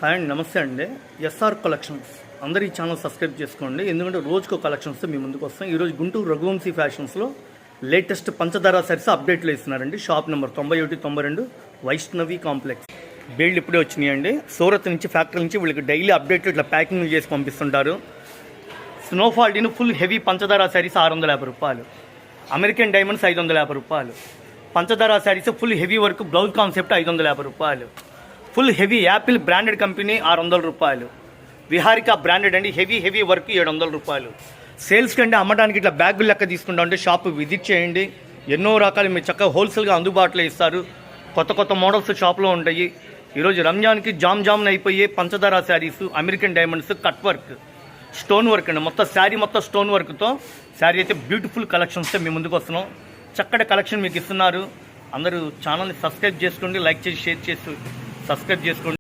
Hi అండి, నమస్తే అండి. ఎస్ఆర్ కలెక్షన్స్ అందరూ ఈ ఛానల్ సబ్స్క్రైబ్ చేసుకోండి, ఎందుకంటే రోజుకో కలెక్షన్స్ మీ ముందుకు వస్తాం. ఈరోజు గుంటూరు రఘువంశీ ఫ్యాషన్స్లో లేటెస్ట్ పంచదార సారీస్ అప్డేట్లు ఇస్తున్నారండి. Shop number 9192 Vaishnavi complex. బీల్డ్ ఇప్పుడే వచ్చినాయండి. సూరత్ నుంచి ఫ్యాక్టరీ నుంచి వీళ్ళకి డైలీ అప్డేట్లు ఇట్లా ప్యాకింగ్ చేసి పంపిస్తుంటారు. స్నోఫాల్టీని ఫుల్ హెవీ పంచదార శారీస్ 650 రూపాయలు, అమెరికన్ డైమండ్స్ 550 రూపాయలు, పంచదార saris full heavy work blouse concept 550 రూపాయలు, full heavy Apple branded company 600 రూపాయలు, విహారిక బ్రాండెడ్ అండి హెవీ వర్క్ 700 రూపాయలు. సేల్స్ కంటే అమ్మడానికి ఇట్లా బ్యాగులు లెక్క తీసుకుంటా ఉంటే షాప్ విజిట్ చేయండి. ఎన్నో రకాలు మీరు చక్కగా హోల్సేల్గా అందుబాటులో ఇస్తారు. కొత్త మోడల్స్ షాప్లో ఉంటాయి. ఈరోజు రంజాన్కి జామ్ అయిపోయే పంచదార saris, American diamonds, cut work, stone work అండి. మొత్తం శారీ మొత్తం స్టోన్ వర్క్తో శారీ అయితే బ్యూటిఫుల్ కలెక్షన్స్తో మేము ముందుకు వస్తున్నాం. చక్కటి కలెక్షన్ మీకు ఇస్తున్నారు. అందరూ ఛానల్ని సబ్స్క్రైబ్ చేసుకోండి, లైక్ చేసి షేర్ చేసి సబ్స్క్రైబ్ చేసుకోండి.